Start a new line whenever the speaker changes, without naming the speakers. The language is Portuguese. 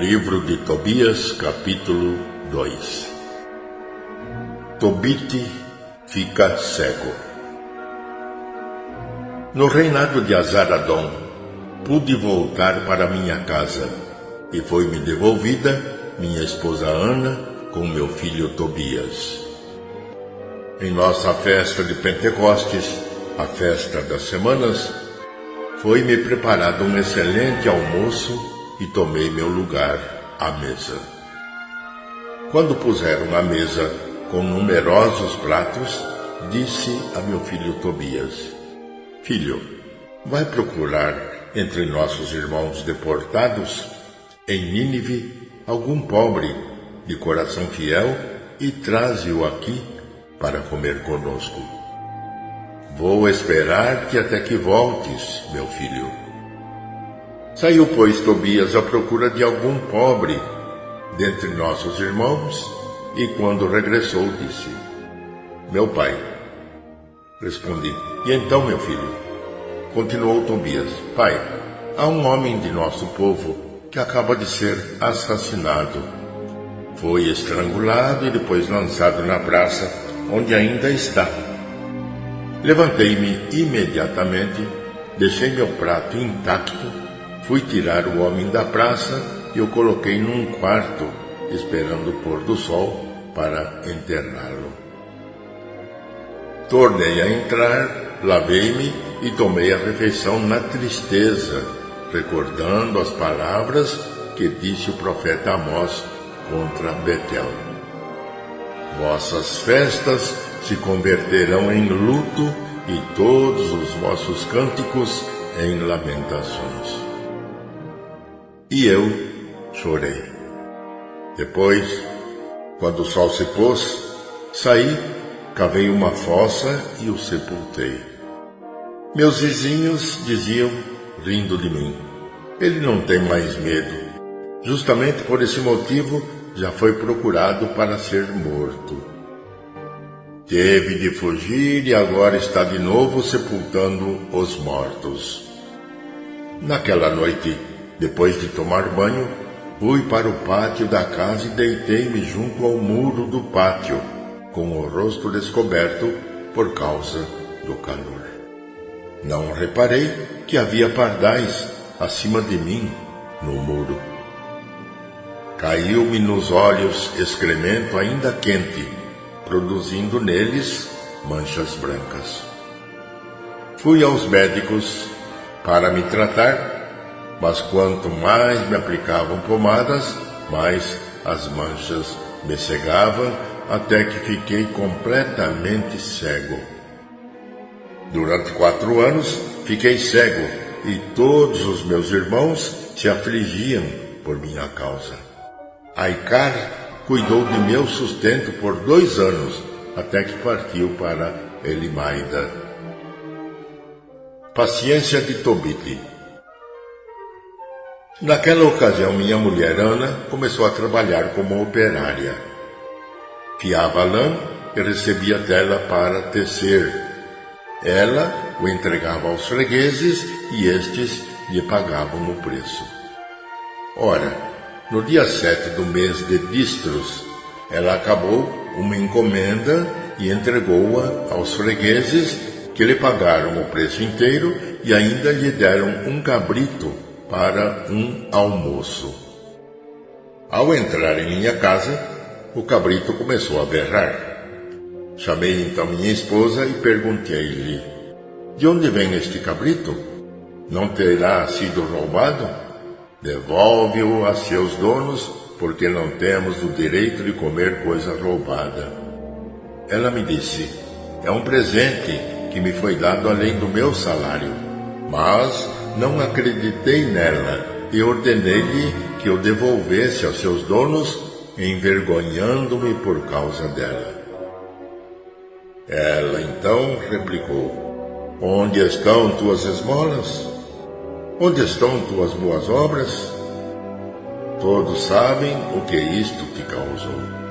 Livro de Tobias, capítulo 2. Tobite fica cego. No reinado de Azaradom, pude voltar para minha casa, e foi-me devolvida minha esposa Ana com meu filho Tobias. Em nossa festa de Pentecostes, a festa das semanas, foi-me preparado um excelente almoço e tomei meu lugar à mesa. Quando puseram a mesa com numerosos pratos, disse a meu filho Tobias: Filho, vai procurar entre nossos irmãos deportados em Nínive algum pobre de coração fiel e traze-o aqui para comer conosco. Vou esperar-te até que voltes, meu filho. Saiu, pois, Tobias à procura de algum pobre dentre nossos irmãos, e quando regressou, disse: Meu pai. Respondi: E então, meu filho? Continuou Tobias: Pai, há um homem de nosso povo que acaba de ser assassinado. Foi estrangulado e depois lançado na praça, onde ainda está. Levantei-me imediatamente, deixei meu prato intacto, fui tirar o homem da praça e o coloquei num quarto, esperando o pôr do sol para enterrá-lo. Tornei a entrar, lavei-me e tomei a refeição na tristeza, recordando as palavras que disse o profeta Amós contra Betel. Vossas festas se converterão em luto e todos os vossos cânticos em lamentações. E eu chorei. Depois, quando o sol se pôs, saí, cavei uma fossa e o sepultei. Meus vizinhos diziam, rindo de mim: Ele não tem mais medo. Justamente por esse motivo, já foi procurado para ser morto. Teve de fugir e agora está de novo sepultando os mortos. Naquela noite, depois de tomar banho, fui para o pátio da casa e deitei-me junto ao muro do pátio, com o rosto descoberto por causa do calor. Não reparei que havia pardais acima de mim no muro. Caiu-me nos olhos excremento ainda quente, produzindo neles manchas brancas. Fui aos médicos para me tratar, mas quanto mais me aplicavam pomadas, mais as manchas me cegavam, até que fiquei completamente cego. Durante 4 anos fiquei cego, e todos os meus irmãos se afligiam por minha causa. Aicar cuidou de meu sustento por 2 anos, até que partiu para Elimaida. Paciência de Tobite. Naquela ocasião, minha mulher Ana começou a trabalhar como operária. Fiava lã e recebia tela para tecer. Ela o entregava aos fregueses e estes lhe pagavam o preço. Ora, no dia 7 do mês de Distros, ela acabou uma encomenda e entregou-a aos fregueses, que lhe pagaram o preço inteiro e ainda lhe deram um cabrito para um almoço. Ao entrar em minha casa, o cabrito começou a berrar. Chamei então minha esposa e perguntei-lhe: De onde vem este cabrito? Não terá sido roubado? Devolve-o a seus donos, porque não temos o direito de comer coisa roubada. Ela me disse: É um presente que me foi dado além do meu salário. Mas não acreditei nela e ordenei-lhe que o devolvesse aos seus donos, envergonhando-me por causa dela. Ela então replicou: Onde estão tuas esmolas? Onde estão tuas boas obras? Todos sabem o que isto te causou.